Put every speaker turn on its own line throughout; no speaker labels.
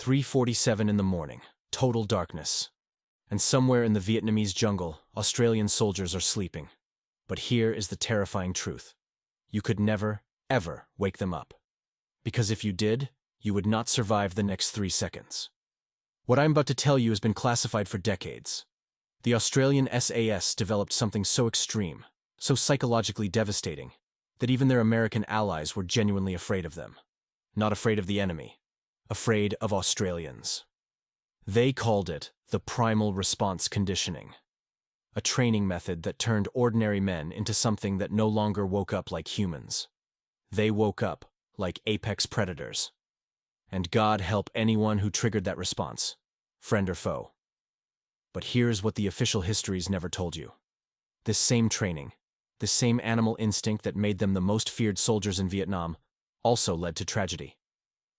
3:47 in the morning, total darkness. And somewhere in the Vietnamese jungle, Australian soldiers are sleeping. But here is the terrifying truth. You could never, ever wake them up. Because if you did, you would not survive the next 3 seconds. What I'm about to tell you has been classified for decades. The Australian SAS developed something so extreme, so psychologically devastating, that even their American allies were genuinely afraid of them. Not afraid of the enemy, afraid of Australians. They called it the Primal response conditioning, a training method that turned ordinary men into something that no longer woke up like humans. They woke up like apex predators. And God help anyone who triggered that response, friend or foe. But here's what the official histories never told you. This same training, this same animal instinct that made them the most feared soldiers in Vietnam, also led to tragedy.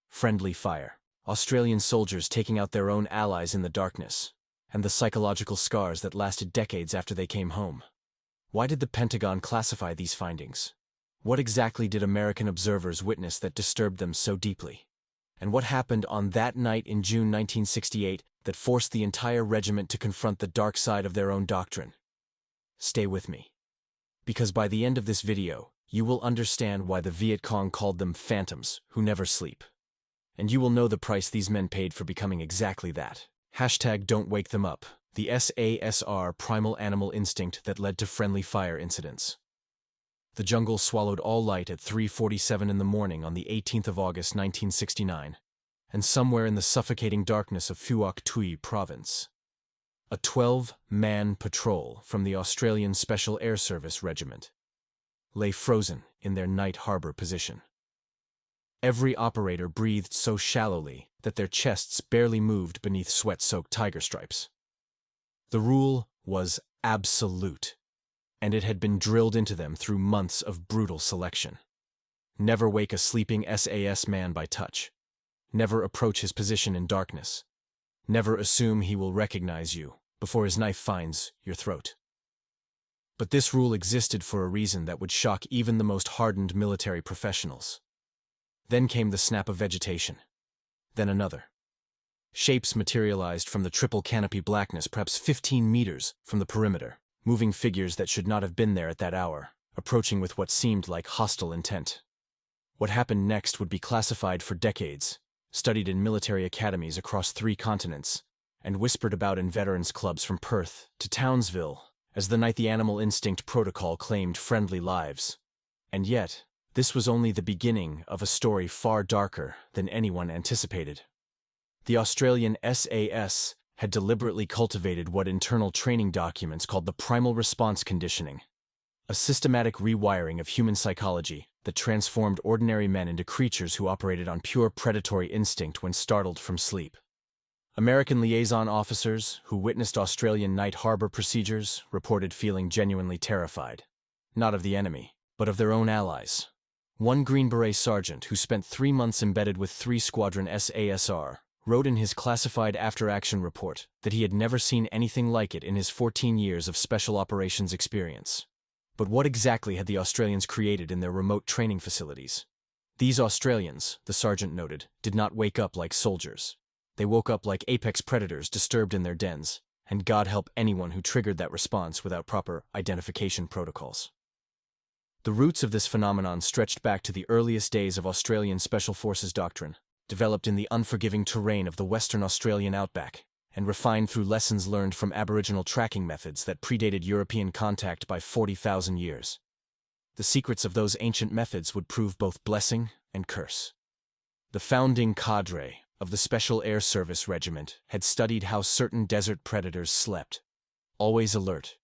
Friendly fire, Australian soldiers taking out their own allies in the darkness, and the psychological scars that lasted decades after they came home. Why did the Pentagon classify these findings? What exactly did American observers witness that disturbed them so deeply? And what happened on that night in June 1968 that forced the entire regiment to confront the dark side of their own doctrine? Stay with me. Because by the end of this video, you will understand why the Viet Cong called them phantoms who never sleep. And you will know the price these men paid for becoming exactly that. #Don't wake them up, the SASR primal animal instinct that led to friendly fire incidents. The jungle swallowed all light at 3:47 in the morning on the 18th of August 1969, and somewhere in the suffocating darkness of Phuoc Tuy Province, a 12-man patrol from the Australian Special Air Service Regiment lay frozen in their night harbor position. Every operator breathed so shallowly that their chests barely moved beneath sweat-soaked tiger stripes. The rule was absolute, and it had been drilled into them through months of brutal selection. Never wake a sleeping SAS man by touch. Never approach his position in darkness. Never assume he will recognize you before his knife finds your throat. But this rule existed for a reason that would shock even the most hardened military professionals. Then came the snap of vegetation. Then another. Shapes materialized from the triple canopy blackness perhaps 15 meters from the perimeter. Moving figures that should not have been there at that hour, approaching with what seemed like hostile intent. What happened next would be classified for decades, studied in military academies across 3 continents, and whispered about in veterans clubs from Perth to Townsville as the night the animal instinct protocol claimed friendly lives. And yet, this was only the beginning of a story far darker than anyone anticipated. The Australian SAS had deliberately cultivated what internal training documents called the primal response conditioning, a systematic rewiring of human psychology that transformed ordinary men into creatures who operated on pure predatory instinct when startled from sleep. American liaison officers who witnessed Australian night harbor procedures reported feeling genuinely terrified, not of the enemy, but of their own allies. One Green Beret sergeant who spent 3 months embedded with 3 Squadron SASR wrote in his classified after-action report that he had never seen anything like it in his 14 years of special operations experience. But what exactly had the Australians created in their remote training facilities? These Australians, the sergeant noted, did not wake up like soldiers. They woke up like apex predators disturbed in their dens, and God help anyone who triggered that response without proper identification protocols. The roots of this phenomenon stretched back to the earliest days of Australian Special Forces doctrine, developed in the unforgiving terrain of the Western Australian outback, and refined through lessons learned from Aboriginal tracking methods that predated European contact by 40,000 years. The secrets of those ancient methods would prove both blessing and curse. The founding cadre of the Special Air Service Regiment had studied how certain desert predators slept, always alert,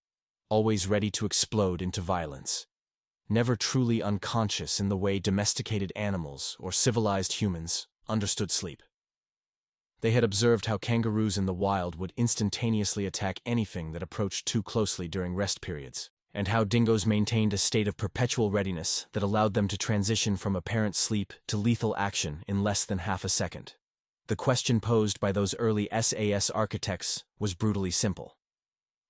always ready to explode into violence, never truly unconscious in the way domesticated animals or civilized humans understood sleep. They had observed how kangaroos in the wild would instantaneously attack anything that approached too closely during rest periods, and how dingoes maintained a state of perpetual readiness that allowed them to transition from apparent sleep to lethal action in less than half a second. The question posed by those early SAS architects was brutally simple.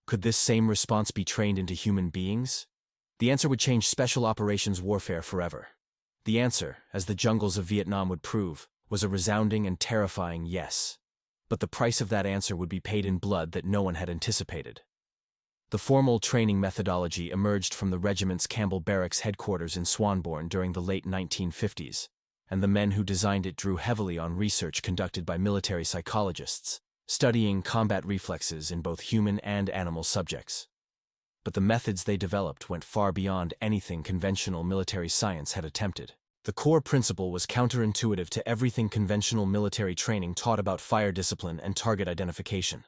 Could this same response be trained into human beings? The answer would change special operations warfare forever. The answer, as the jungles of Vietnam would prove, was a resounding and terrifying yes. But the price of that answer would be paid in blood that no one had anticipated. The formal training methodology emerged from the regiment's Campbell Barracks headquarters in Swanbourne during the late 1950s, and the men who designed it drew heavily on research conducted by military psychologists, studying combat reflexes in both human and animal subjects. But the methods they developed went far beyond anything conventional military science had attempted. The core principle was counterintuitive to everything conventional military training taught about fire discipline and target identification.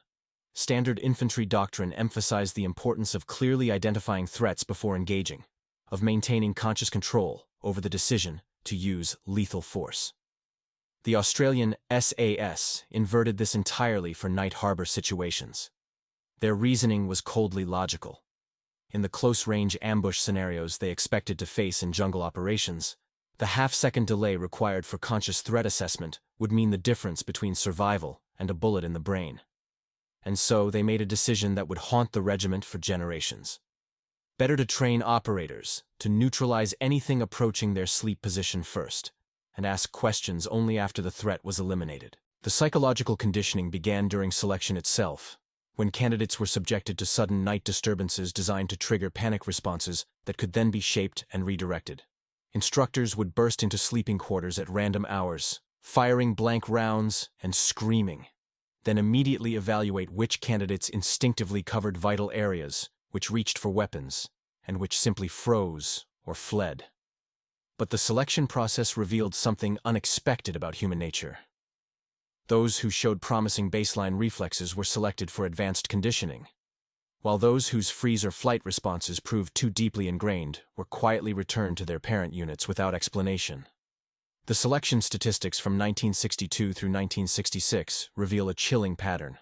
Standard infantry doctrine emphasized the importance of clearly identifying threats before engaging, of maintaining conscious control over the decision to use lethal force. The Australian SAS inverted this entirely for night harbor situations. Their reasoning was coldly logical. In the close-range ambush scenarios they expected to face in jungle operations, the half-second delay required for conscious threat assessment would mean the difference between survival and a bullet in the brain. And so they made a decision that would haunt the regiment for generations. Better to train operators to neutralize anything approaching their sleep position first, and ask questions only after the threat was eliminated. The psychological conditioning began during selection itself, when candidates were subjected to sudden night disturbances designed to trigger panic responses that could then be shaped and redirected. Instructors would burst into sleeping quarters at random hours, firing blank rounds and screaming, then immediately evaluate which candidates instinctively covered vital areas, which reached for weapons, and which simply froze or fled. But the selection process revealed something unexpected about human nature. Those who showed promising baseline reflexes were selected for advanced conditioning, while those whose freeze or flight responses proved too deeply ingrained were quietly returned to their parent units without explanation. The selection statistics from 1962 through 1966 reveal a chilling pattern.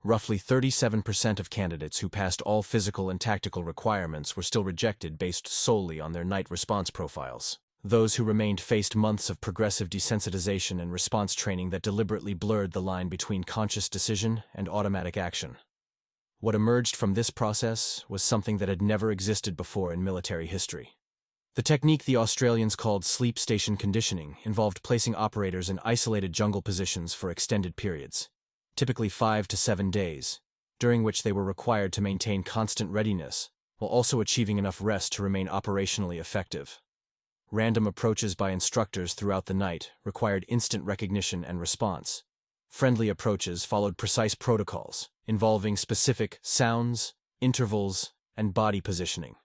Roughly 37% of candidates who passed all physical and tactical requirements were still rejected based solely on their night response profiles. Those who remained faced months of progressive desensitization and response training that deliberately blurred the line between conscious decision and automatic action. What emerged from this process was something that had never existed before in military history. The technique the Australians called sleep station conditioning involved placing operators in isolated jungle positions for extended periods, typically 5 to 7 days, during which they were required to maintain constant readiness, while also achieving enough rest to remain operationally effective. Random approaches by instructors throughout the night required instant recognition and response. Friendly approaches followed precise protocols, involving specific sounds, intervals, and body positioning,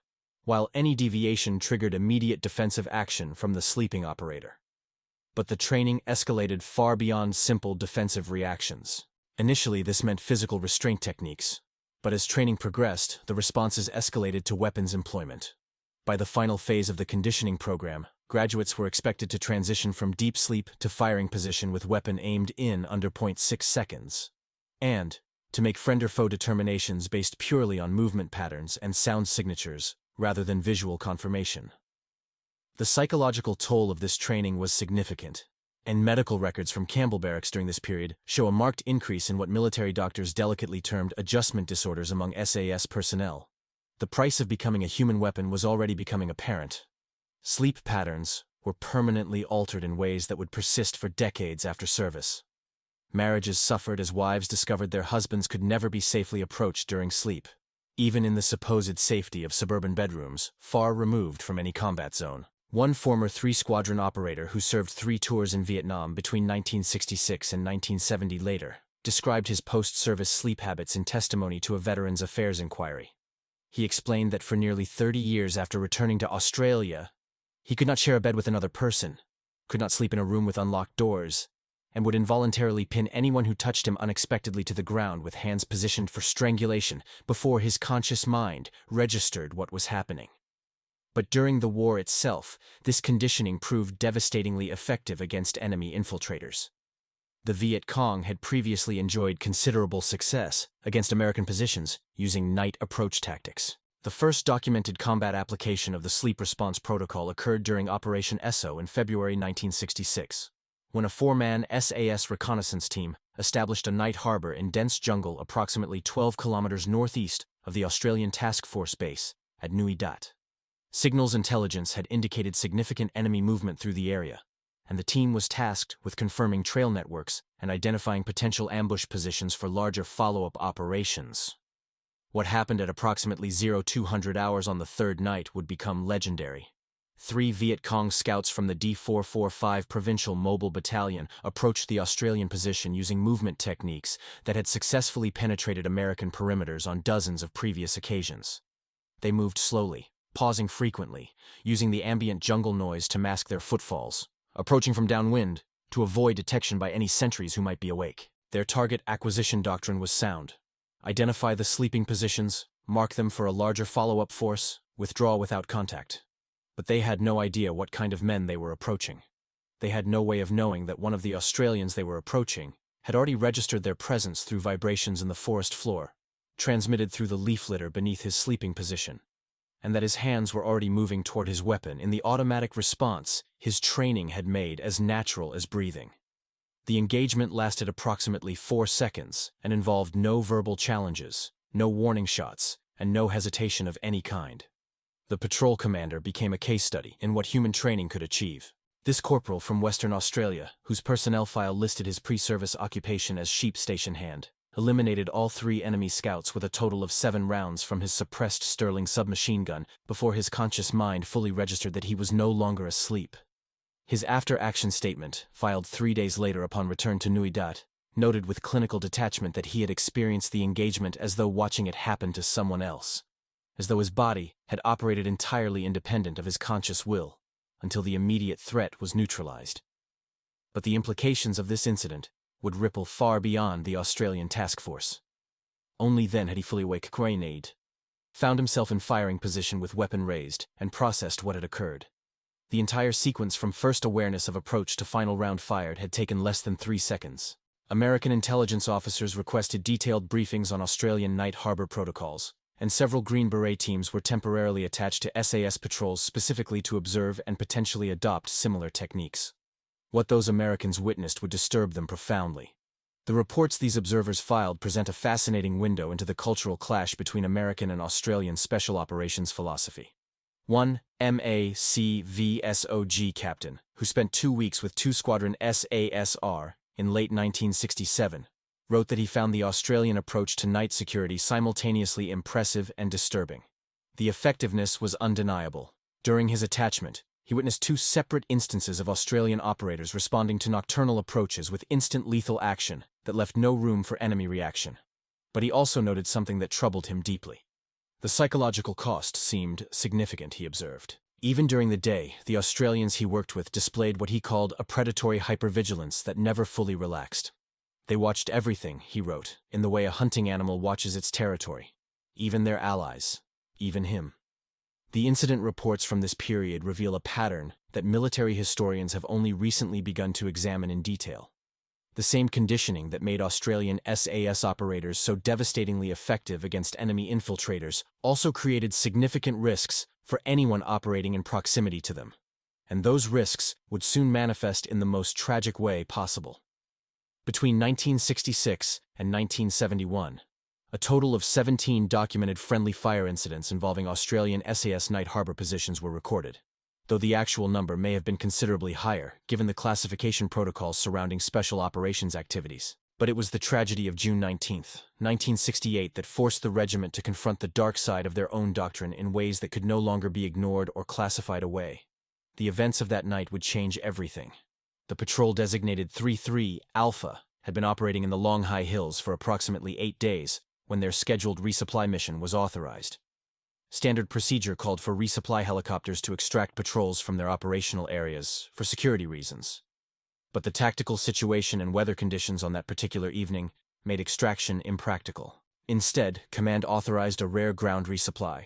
while any deviation triggered immediate defensive action from the sleeping operator. But the training escalated far beyond simple defensive reactions. Initially, this meant physical restraint techniques, but as training progressed, the responses escalated to weapons employment. By the final phase of the conditioning program, graduates were expected to transition from deep sleep to firing position with weapon aimed in under 0.6 seconds, and to make friend or foe determinations based purely on movement patterns and sound signatures, rather than visual confirmation. The psychological toll of this training was significant, and medical records from Campbell Barracks during this period show a marked increase in what military doctors delicately termed adjustment disorders among SAS personnel. The price of becoming a human weapon was already becoming apparent. Sleep patterns were permanently altered in ways that would persist for decades after service. Marriages suffered as wives discovered their husbands could never be safely approached during sleep, even in the supposed safety of suburban bedrooms, far removed from any combat zone. One former 3-squadron operator who served 3 tours in Vietnam between 1966 and 1970 later described his post-service sleep habits in testimony to a Veterans Affairs inquiry. He explained that for nearly 30 years after returning to Australia, he could not share a bed with another person, could not sleep in a room with unlocked doors, and would involuntarily pin anyone who touched him unexpectedly to the ground with hands positioned for strangulation before his conscious mind registered what was happening. But during the war itself, this conditioning proved devastatingly effective against enemy infiltrators. The Viet Cong had previously enjoyed considerable success against American positions using night approach tactics. The first documented combat application of the sleep response protocol occurred during Operation Esso in February 1966, when a 4-man SAS reconnaissance team established a night harbor in dense jungle approximately 12 kilometers northeast of the Australian Task Force base at Nui Dat. Signals intelligence had indicated significant enemy movement through the area, and the team was tasked with confirming trail networks and identifying potential ambush positions for larger follow-up operations. What happened at approximately 0200 hours on the third night would become legendary. 3 Viet Cong scouts from the D445 Provincial Mobile Battalion approached the Australian position using movement techniques that had successfully penetrated American perimeters on dozens of previous occasions. They moved slowly, pausing frequently, using the ambient jungle noise to mask their footfalls, approaching from downwind to avoid detection by any sentries who might be awake. Their target acquisition doctrine was sound. Identify the sleeping positions, mark them for a larger follow-up force, withdraw without contact. But they had no idea what kind of men they were approaching. They had no way of knowing that one of the Australians they were approaching had already registered their presence through vibrations in the forest floor, transmitted through the leaf litter beneath his sleeping position, and that his hands were already moving toward his weapon in the automatic response his training had made as natural as breathing. The engagement lasted approximately 4 seconds and involved no verbal challenges, no warning shots, and no hesitation of any kind. The patrol commander became a case study in what human training could achieve. This corporal from Western Australia, whose personnel file listed his pre-service occupation as sheep station hand, eliminated all 3 enemy scouts with a total of 7 rounds from his suppressed Sterling submachine gun before his conscious mind fully registered that he was no longer asleep. His after-action statement, filed 3 days later upon return to Nui Dat, noted with clinical detachment that he had experienced the engagement as though watching it happen to someone else, as though his body had operated entirely independent of his conscious will, until the immediate threat was neutralized. But the implications of this incident would ripple far beyond the Australian task force. Only then had he fully awake grenade, found himself in firing position with weapon raised, and processed what had occurred. The entire sequence from first awareness of approach to final round fired had taken less than 3 seconds. American intelligence officers requested detailed briefings on Australian night harbor protocols, and several Green Beret teams were temporarily attached to SAS patrols specifically to observe and potentially adopt similar techniques. What those Americans witnessed would disturb them profoundly. The reports these observers filed present a fascinating window into the cultural clash between American and Australian special operations philosophy. One MACVSOG captain, who spent 2 weeks with 2 Squadron SASR in late 1967, wrote that he found the Australian approach to night security simultaneously impressive and disturbing. The effectiveness was undeniable. During his attachment, he witnessed 2 separate instances of Australian operators responding to nocturnal approaches with instant lethal action that left no room for enemy reaction. But he also noted something that troubled him deeply. The psychological cost seemed significant, he observed. Even during the day, the Australians he worked with displayed what he called a predatory hypervigilance that never fully relaxed. They watched everything, he wrote, in the way a hunting animal watches its territory. Even their allies. Even him. The incident reports from this period reveal a pattern that military historians have only recently begun to examine in detail. The same conditioning that made Australian SAS operators so devastatingly effective against enemy infiltrators also created significant risks for anyone operating in proximity to them. And those risks would soon manifest in the most tragic way possible. Between 1966 and 1971, a total of 17 documented friendly fire incidents involving Australian SAS night harbor positions were recorded, though the actual number may have been considerably higher given the classification protocols surrounding special operations activities. But it was the tragedy of June 19, 1968 that forced the regiment to confront the dark side of their own doctrine in ways that could no longer be ignored or classified away. The events of that night would change everything. The patrol designated 33 Alpha had been operating in the Long High Hills for approximately 8 days when their scheduled resupply mission was authorized. Standard procedure called for resupply helicopters to extract patrols from their operational areas for security reasons. But the tactical situation and weather conditions on that particular evening made extraction impractical. Instead, command authorized a rare ground resupply.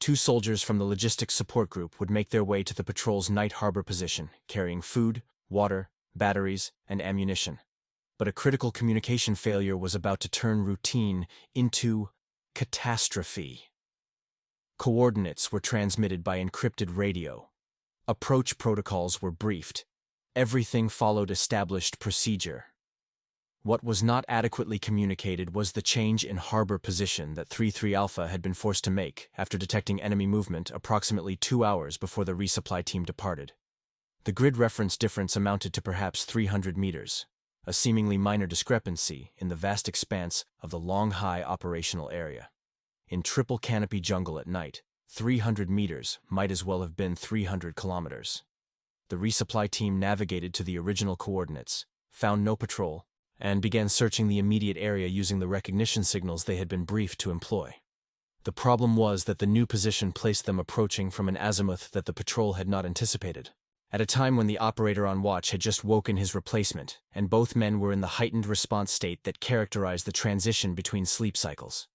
2 soldiers from the logistics support group would make their way to the patrol's night harbor position, carrying food, water, batteries, and ammunition. But a critical communication failure was about to turn routine into catastrophe. Coordinates were transmitted by encrypted radio. Approach protocols were briefed. Everything followed established procedure. What was not adequately communicated was the change in harbor position that 33 Alpha had been forced to make after detecting enemy movement approximately 2 hours before the resupply team departed. The grid reference difference amounted to perhaps 300 meters, a seemingly minor discrepancy in the vast expanse of the long-high operational area. In triple canopy jungle at night, 300 meters might as well have been 300 kilometers. The resupply team navigated to the original coordinates, found no patrol, and began searching the immediate area using the recognition signals they had been briefed to employ. The problem was that the new position placed them approaching from an azimuth that the patrol had not anticipated, at a time when the operator on watch had just woken his replacement, and both men were in the heightened response state that characterized the transition between sleep cycles.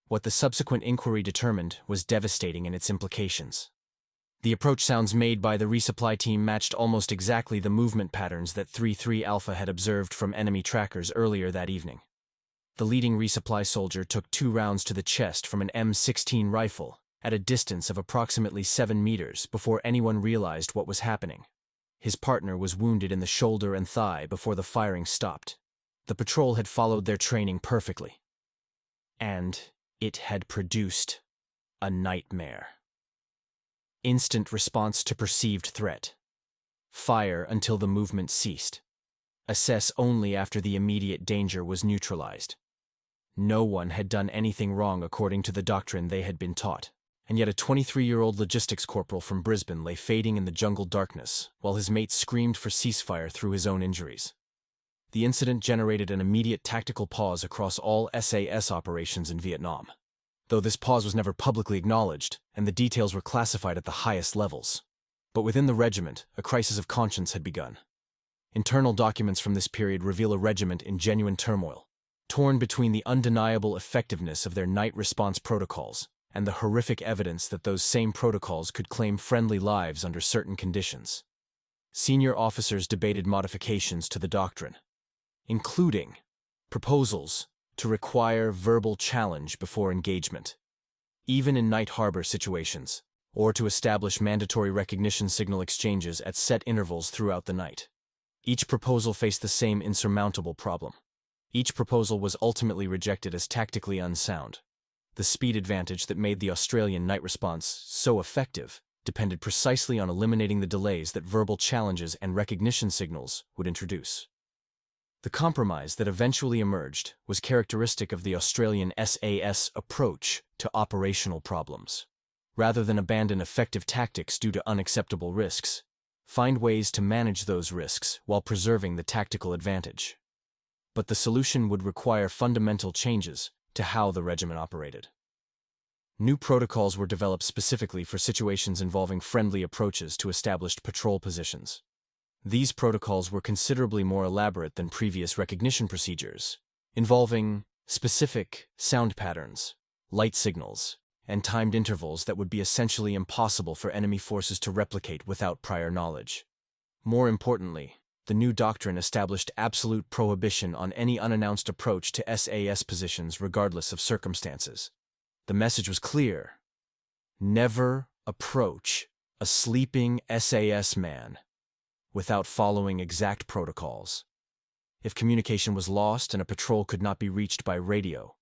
What the subsequent inquiry determined was devastating in its implications. The approach sounds made by the resupply team matched almost exactly the movement patterns that 3-3 Alpha had observed from enemy trackers earlier that evening. The leading resupply soldier took 2 rounds to the chest from an M16 rifle at a distance of approximately 7 meters before anyone realized what was happening. His partner was wounded in the shoulder and thigh before the firing stopped. The patrol had followed their training perfectly. And it had produced a nightmare. Instant response to perceived threat. Fire until the movement ceased. Assess only after the immediate danger was neutralized. No one had done anything wrong according to the doctrine they had been taught, and yet a 23-year-old logistics corporal from Brisbane lay fading in the jungle darkness while his mates screamed for ceasefire through his own injuries. The incident generated an immediate tactical pause across all SAS operations in Vietnam, though this pause was never publicly acknowledged and the details were classified at the highest levels. But within the regiment, a crisis of conscience had begun. Internal documents from this period reveal a regiment in genuine turmoil, torn between the undeniable effectiveness of their night response protocols and the horrific evidence that those same protocols could claim friendly lives under certain conditions. Senior officers debated modifications to the doctrine, including proposals to require verbal challenge before engagement, even in night harbor situations, or to establish mandatory recognition signal exchanges at set intervals throughout the night. Each proposal faced the same insurmountable problem. Each proposal was ultimately rejected as tactically unsound. The speed advantage that made the Australian night response so effective depended precisely on eliminating the delays that verbal challenges and recognition signals would introduce. The compromise that eventually emerged was characteristic of the Australian SAS approach to operational problems. Rather than abandon effective tactics due to unacceptable risks, find ways to manage those risks while preserving the tactical advantage. But the solution would require fundamental changes to how the regiment operated. New protocols were developed specifically for situations involving friendly approaches to established patrol positions. These protocols were considerably more elaborate than previous recognition procedures, involving specific sound patterns, light signals, and timed intervals that would be essentially impossible for enemy forces to replicate without prior knowledge. More importantly, the new doctrine established absolute prohibition on any unannounced approach to SAS positions regardless of circumstances. The message was clear: never approach a sleeping SAS man without following exact protocols. If communication was lost and a patrol could not be reached by radio,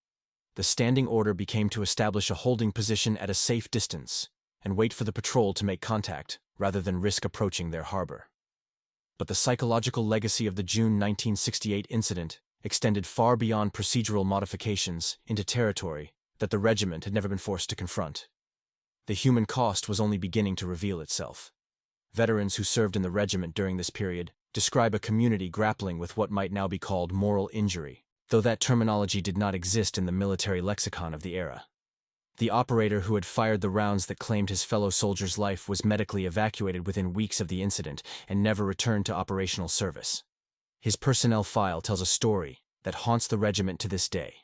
the standing order became to establish a holding position at a safe distance and wait for the patrol to make contact rather than risk approaching their harbor. But the psychological legacy of the June 1968 incident extended far beyond procedural modifications into territory that the regiment had never been forced to confront. The human cost was only beginning to reveal itself. Veterans who served in the regiment during this period describe a community grappling with what might now be called moral injury, though that terminology did not exist in the military lexicon of the era. The operator who had fired the rounds that claimed his fellow soldier's life was medically evacuated within weeks of the incident and never returned to operational service. His personnel file tells a story that haunts the regiment to this day.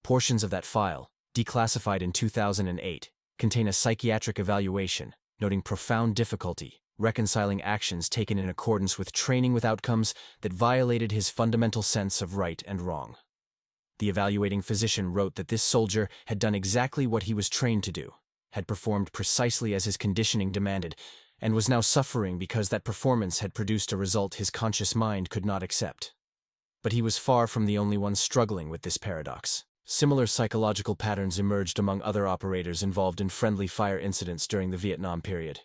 Portions of that file, declassified in 2008, contain a psychiatric evaluation noting profound difficulty reconciling actions taken in accordance with training with outcomes that violated his fundamental sense of right and wrong. The evaluating physician wrote that this soldier had done exactly what he was trained to do, had performed precisely as his conditioning demanded, and was now suffering because that performance had produced a result his conscious mind could not accept. But he was far from the only one struggling with this paradox. Similar psychological patterns emerged among other operators involved in friendly fire incidents during the Vietnam period.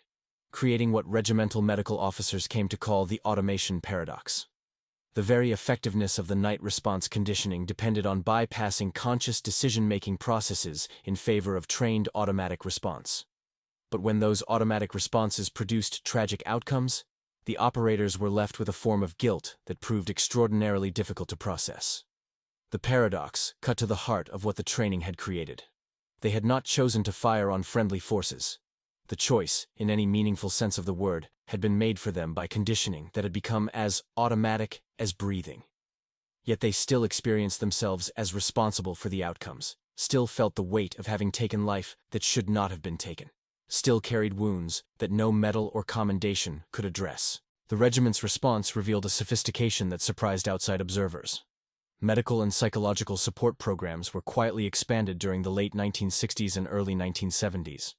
creating what regimental medical officers came to call the automation paradox. The very effectiveness of the night response conditioning depended on bypassing conscious decision-making processes in favor of trained automatic response. But when those automatic responses produced tragic outcomes, the operators were left with a form of guilt that proved extraordinarily difficult to process. The paradox cut to the heart of what the training had created. They had not chosen to fire on friendly forces. The choice, in any meaningful sense of the word, had been made for them by conditioning that had become as automatic as breathing. Yet they still experienced themselves as responsible for the outcomes, still felt the weight of having taken life that should not have been taken, still carried wounds that no medal or commendation could address. The regiment's response revealed a sophistication that surprised outside observers. Medical and psychological support programs were quietly expanded during the late 1960s and early 1970s,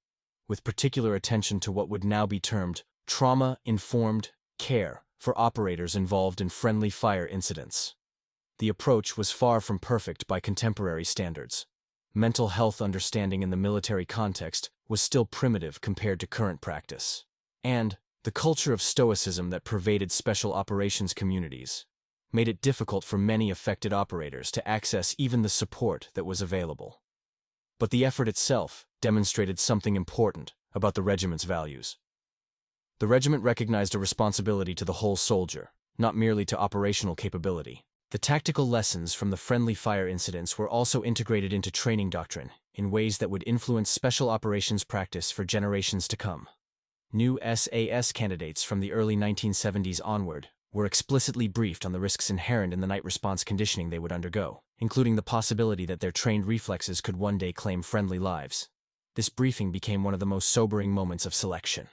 with particular attention to what would now be termed trauma-informed care for operators involved in friendly fire incidents. The approach was far from perfect by contemporary standards. Mental health understanding in the military context was still primitive compared to current practice. And the culture of stoicism that pervaded special operations communities made it difficult for many affected operators to access even the support that was available. But the effort itself demonstrated something important about the regiment's values. The regiment recognized a responsibility to the whole soldier, not merely to operational capability. The tactical lessons from the friendly fire incidents were also integrated into training doctrine in ways that would influence special operations practice for generations to come. New SAS candidates from the early 1970s onward were explicitly briefed on the risks inherent in the night response conditioning they would undergo, including the possibility that their trained reflexes could one day claim friendly lives. This briefing became one of the most sobering moments of selection.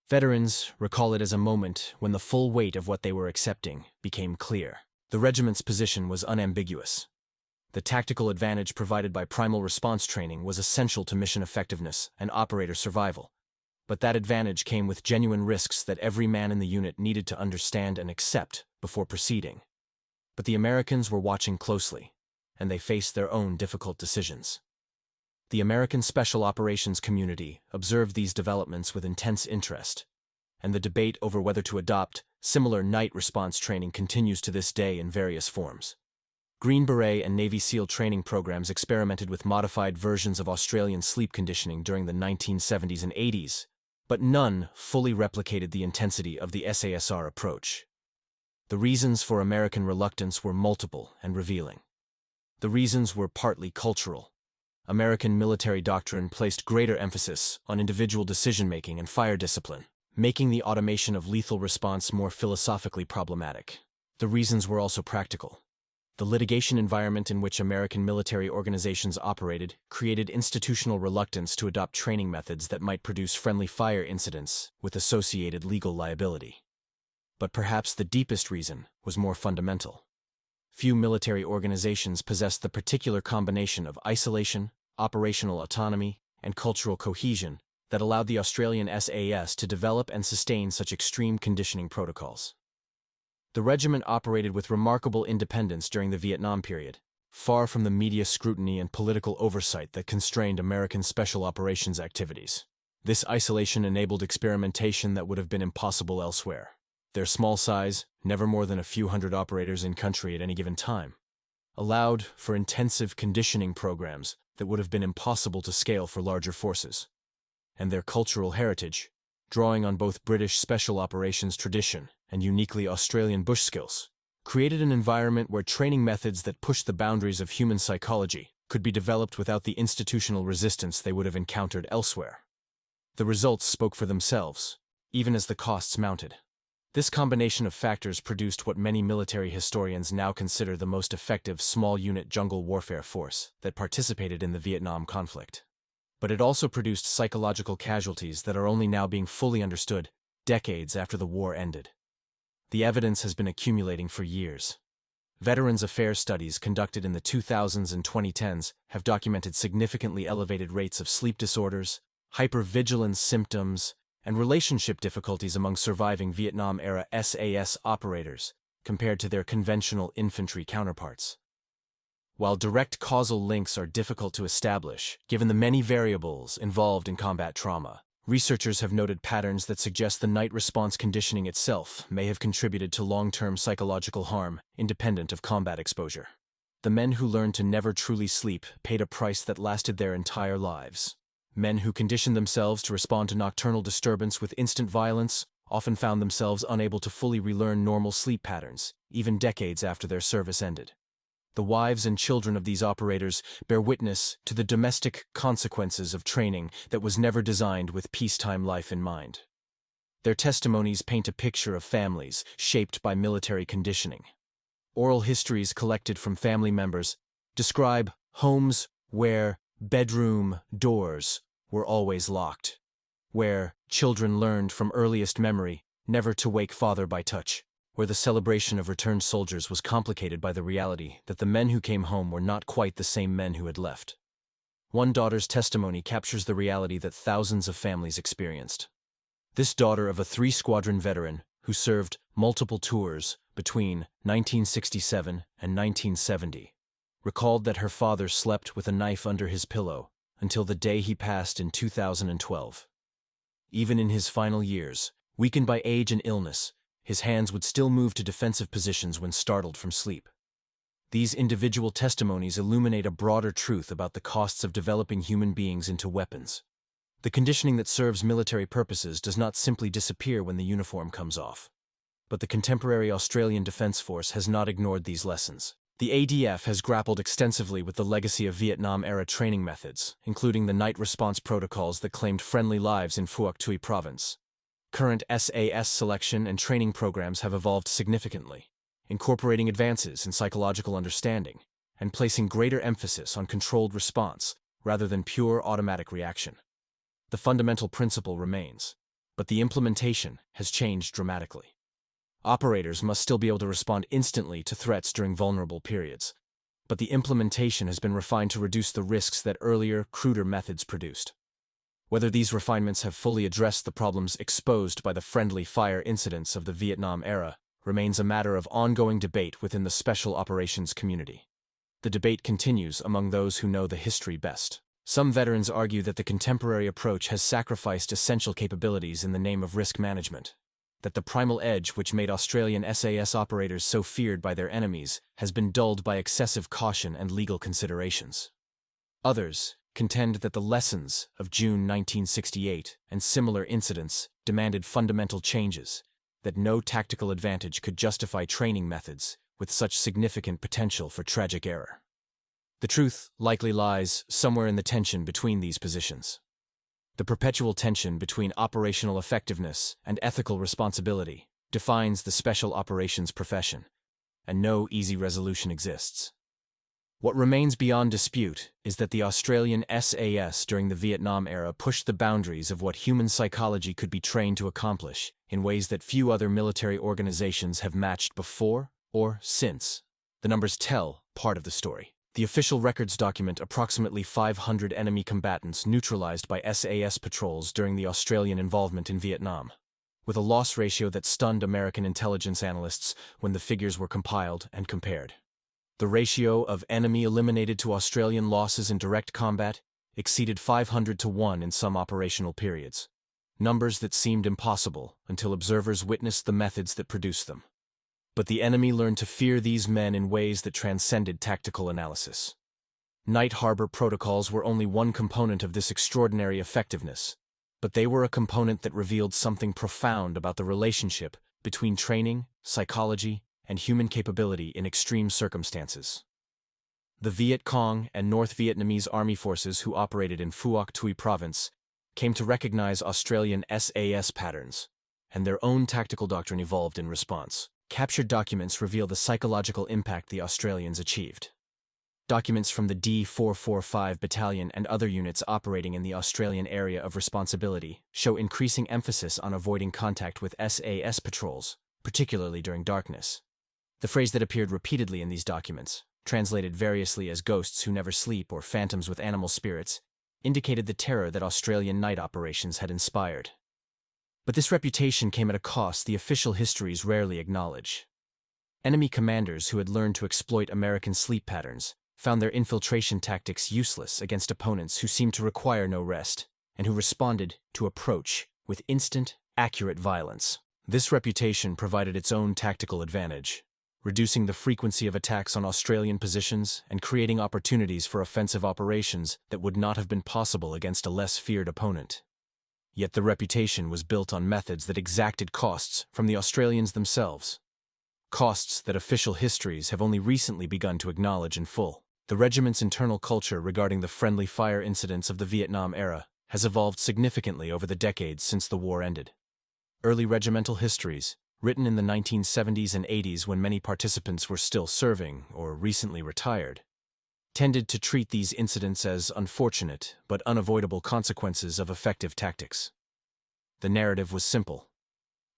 Veterans recall it as a moment when the full weight of what they were accepting became clear. The regiment's position was unambiguous. The tactical advantage provided by primal response training was essential to mission effectiveness and operator survival. But that advantage came with genuine risks that every man in the unit needed to understand and accept before proceeding. But the Americans were watching closely, and they faced their own difficult decisions. The American Special Operations community observed these developments with intense interest, and the debate over whether to adopt similar night response training continues to this day in various forms. Green Beret and Navy SEAL training programs experimented with modified versions of Australian sleep conditioning during the 1970s and 80s, but none fully replicated the intensity of the SASR approach. The reasons for American reluctance were multiple and revealing. The reasons were partly cultural. American military doctrine placed greater emphasis on individual decision-making and fire discipline, making the automation of lethal response more philosophically problematic. The reasons were also practical. The litigation environment in which American military organizations operated created institutional reluctance to adopt training methods that might produce friendly fire incidents with associated legal liability. But perhaps the deepest reason was more fundamental. Few military organizations possessed the particular combination of isolation, operational autonomy, and cultural cohesion that allowed the Australian SAS to develop and sustain such extreme conditioning protocols. The regiment operated with remarkable independence during the Vietnam period, far from the media scrutiny and political oversight that constrained American special operations activities. This isolation enabled experimentation that would have been impossible elsewhere. Their small size, never more than a few hundred operators in country at any given time, allowed for intensive conditioning programs that would have been impossible to scale for larger forces. And their cultural heritage, drawing on both British special operations tradition and uniquely Australian bush skills, created an environment where training methods that pushed the boundaries of human psychology could be developed without the institutional resistance they would have encountered elsewhere. The results spoke for themselves, even as the costs mounted. This combination of factors produced what many military historians now consider the most effective small-unit jungle warfare force that participated in the Vietnam conflict. But it also produced psychological casualties that are only now being fully understood, decades after the war ended. The evidence has been accumulating for years. Veterans Affairs studies conducted in the 2000s and 2010s have documented significantly elevated rates of sleep disorders, hypervigilance symptoms, and relationship difficulties among surviving Vietnam-era SAS operators compared to their conventional infantry counterparts. While direct causal links are difficult to establish, given the many variables involved in combat trauma, Researchers have noted patterns that suggest the night response conditioning itself may have contributed to long-term psychological harm, independent of combat exposure. The men who learned to never truly sleep paid a price that lasted their entire lives. Men who conditioned themselves to respond to nocturnal disturbance with instant violence often found themselves unable to fully relearn normal sleep patterns, even decades after their service ended. The wives and children of these operators bear witness to the domestic consequences of training that was never designed with peacetime life in mind. Their testimonies paint a picture of families shaped by military conditioning. Oral histories collected from family members describe homes where bedroom doors were always locked, where children learned from earliest memory never to wake father by touch, where the celebration of returned soldiers was complicated by the reality that the men who came home were not quite the same men who had left. One daughter's testimony captures the reality that thousands of families experienced. This daughter of a 3-squadron veteran who served multiple tours between 1967 and 1970 recalled that her father slept with a knife under his pillow until the day he passed in 2012. Even in his final years, weakened by age and illness, his hands would still move to defensive positions when startled from sleep. These individual testimonies illuminate a broader truth about the costs of developing human beings into weapons. The conditioning that serves military purposes does not simply disappear when the uniform comes off. But the contemporary Australian Defence Force has not ignored these lessons. The ADF has grappled extensively with the legacy of Vietnam-era training methods, including the night response protocols that claimed friendly lives in Phuoc Tuy Province. Current SAS selection and training programs have evolved significantly, incorporating advances in psychological understanding and placing greater emphasis on controlled response rather than pure automatic reaction. The fundamental principle remains, but the implementation has changed dramatically. Operators must still be able to respond instantly to threats during vulnerable periods, but the implementation has been refined to reduce the risks that earlier, cruder methods produced. Whether these refinements have fully addressed the problems exposed by the friendly fire incidents of the Vietnam era remains a matter of ongoing debate within the special operations community. The debate continues among those who know the history best. Some veterans argue that the contemporary approach has sacrificed essential capabilities in the name of risk management, that the primal edge which made Australian SAS operators so feared by their enemies has been dulled by excessive caution and legal considerations. Others contend that the lessons of June 1968 and similar incidents demanded fundamental changes, that no tactical advantage could justify training methods with such significant potential for tragic error. The truth likely lies somewhere in the tension between these positions. The perpetual tension between operational effectiveness and ethical responsibility defines the special operations profession, and no easy resolution exists. What remains beyond dispute is that the Australian SAS during the Vietnam era pushed the boundaries of what human psychology could be trained to accomplish in ways that few other military organizations have matched before or since. The numbers tell part of the story. The official records document approximately 500 enemy combatants neutralized by SAS patrols during the Australian involvement in Vietnam, with a loss ratio that stunned American intelligence analysts when the figures were compiled and compared. The ratio of enemy eliminated to Australian losses in direct combat exceeded 500 to 1 in some operational periods, numbers that seemed impossible until observers witnessed the methods that produced them. But the enemy learned to fear these men in ways that transcended tactical analysis. Night harbor protocols were only one component of this extraordinary effectiveness, but they were a component that revealed something profound about the relationship between training, psychology, and human capability in extreme circumstances. The Viet Cong and North Vietnamese army forces who operated in Phuoc Tuy Province came to recognize Australian SAS patterns, and their own tactical doctrine evolved in response. Captured documents reveal the psychological impact the Australians achieved. Documents from the D445 Battalion and other units operating in the Australian area of responsibility show increasing emphasis on avoiding contact with SAS patrols, particularly during darkness. The phrase that appeared repeatedly in these documents, translated variously as ghosts who never sleep or phantoms with animal spirits, indicated the terror that Australian night operations had inspired. But this reputation came at a cost the official histories rarely acknowledge. Enemy commanders who had learned to exploit American sleep patterns found their infiltration tactics useless against opponents who seemed to require no rest, and who responded to approach with instant, accurate violence. This reputation provided its own tactical advantage, reducing the frequency of attacks on Australian positions and creating opportunities for offensive operations that would not have been possible against a less feared opponent. Yet the reputation was built on methods that exacted costs from the Australians themselves. Costs that official histories have only recently begun to acknowledge in full. The regiment's internal culture regarding the friendly fire incidents of the Vietnam era has evolved significantly over the decades since the war ended. Early regimental histories, written in the 1970s and 80s when many participants were still serving or recently retired, tended to treat these incidents as unfortunate but unavoidable consequences of effective tactics. The narrative was simple: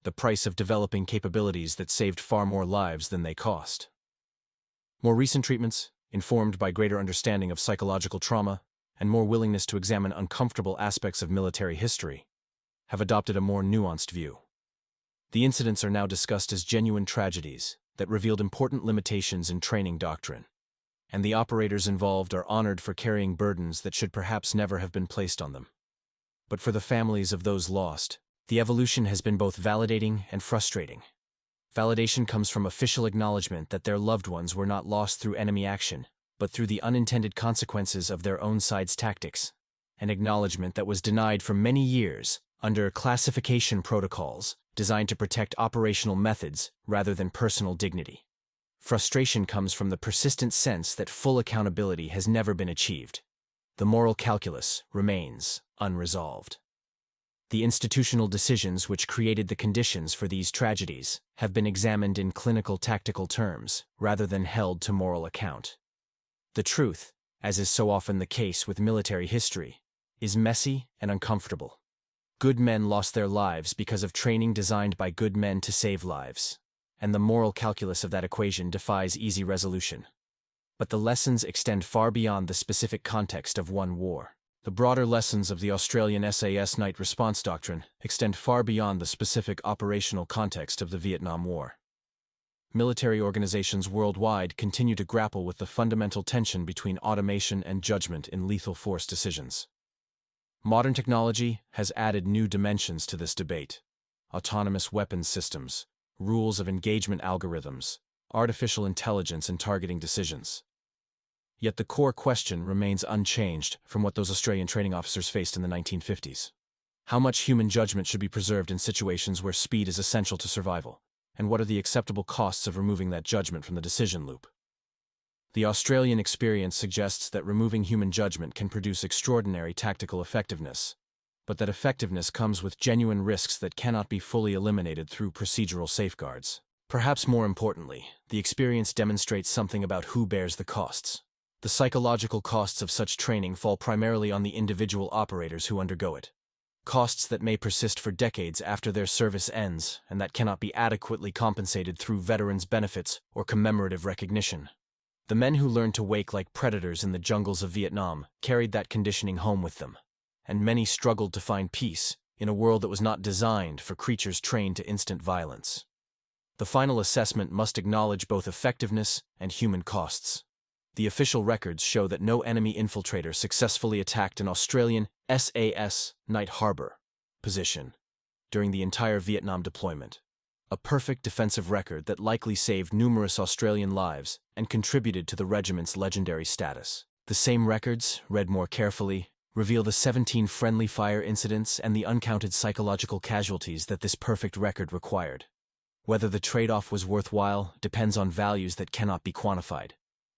the price of developing capabilities that saved far more lives than they cost. More recent treatments, informed by greater understanding of psychological trauma and more willingness to examine uncomfortable aspects of military history, have adopted a more nuanced view. The incidents are now discussed as genuine tragedies that revealed important limitations in training doctrine, and the operators involved are honored for carrying burdens that should perhaps never have been placed on them. But for the families of those lost, the evolution has been both validating and frustrating. Validation comes from official acknowledgement that their loved ones were not lost through enemy action, but through the unintended consequences of their own side's tactics, an acknowledgement that was denied for many years under classification protocols designed to protect operational methods rather than personal dignity. Frustration comes from the persistent sense that full accountability has never been achieved. The moral calculus remains unresolved. The institutional decisions which created the conditions for these tragedies have been examined in clinical tactical terms rather than held to moral account. The truth, as is so often the case with military history, is messy and uncomfortable. Good men lost their lives because of training designed by good men to save lives, and the moral calculus of that equation defies easy resolution. But the lessons extend far beyond the specific context of one war. The broader lessons of the Australian SAS Night Response Doctrine extend far beyond the specific operational context of the Vietnam War. Military organizations worldwide continue to grapple with the fundamental tension between automation and judgment in lethal force decisions. Modern technology has added new dimensions to this debate: autonomous weapons systems, rules of engagement algorithms, artificial intelligence and targeting decisions. Yet the core question remains unchanged from what those Australian training officers faced in the 1950s. How much human judgment should be preserved in situations where speed is essential to survival, and what are the acceptable costs of removing that judgment from the decision loop? The Australian experience suggests that removing human judgment can produce extraordinary tactical effectiveness, but that effectiveness comes with genuine risks that cannot be fully eliminated through procedural safeguards. Perhaps more importantly, the experience demonstrates something about who bears the costs. The psychological costs of such training fall primarily on the individual operators who undergo it. Costs that may persist for decades after their service ends and that cannot be adequately compensated through veterans' benefits or commemorative recognition. The men who learned to wake like predators in the jungles of Vietnam carried that conditioning home with them, and many struggled to find peace in a world that was not designed for creatures trained to instant violence. The final assessment must acknowledge both effectiveness and human costs. The official records show that no enemy infiltrator successfully attacked an Australian SAS Night Harbour position during the entire Vietnam deployment. A perfect defensive record that likely saved numerous Australian lives and contributed to the regiment's legendary status. The same records, read more carefully, reveal the 17 friendly fire incidents and the uncounted psychological casualties that this perfect record required. Whether the trade-off was worthwhile depends on values that cannot be quantified.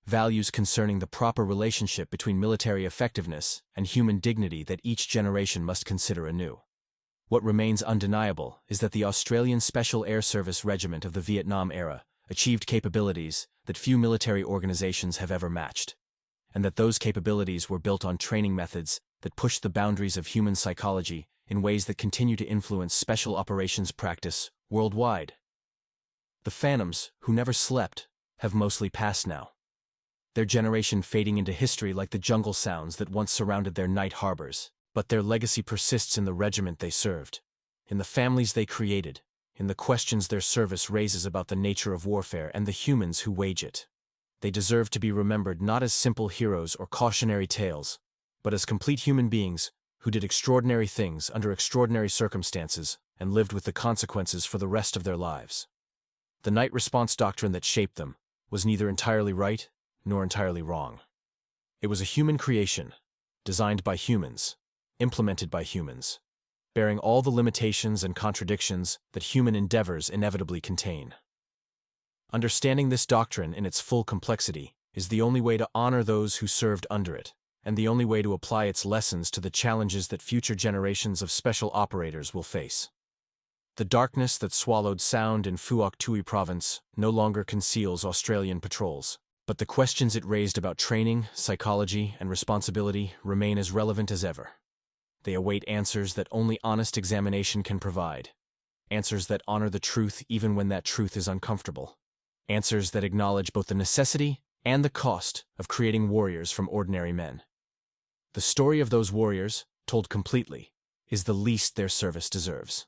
Values concerning the proper relationship between military effectiveness and human dignity that each generation must consider anew. What remains undeniable is that the Australian Special Air Service Regiment of the Vietnam era achieved capabilities that few military organizations have ever matched, and that those capabilities were built on training methods that pushed the boundaries of human psychology in ways that continue to influence special operations practice worldwide. The phantoms, who never slept, have mostly passed now, their generation fading into history like the jungle sounds that once surrounded their night harbors. But their legacy persists in the regiment they served, in the families they created, in the questions their service raises about the nature of warfare and the humans who wage it. They deserve to be remembered not as simple heroes or cautionary tales, but as complete human beings who did extraordinary things under extraordinary circumstances and lived with the consequences for the rest of their lives. The night response doctrine that shaped them was neither entirely right nor entirely wrong. It was a human creation, designed by humans, implemented by humans, bearing all the limitations and contradictions that human endeavors inevitably contain. Understanding this doctrine in its full complexity is the only way to honor those who served under it, and the only way to apply its lessons to the challenges that future generations of special operators will face. The darkness that swallowed sound in Phuoc Tuy Province no longer conceals Australian patrols, but the questions it raised about training, psychology, and responsibility remain as relevant as ever. They await answers that only honest examination can provide, answers that honor the truth even when that truth is uncomfortable, answers that acknowledge both the necessity and the cost of creating warriors from ordinary men. The story of those warriors, told completely, is the least their service deserves.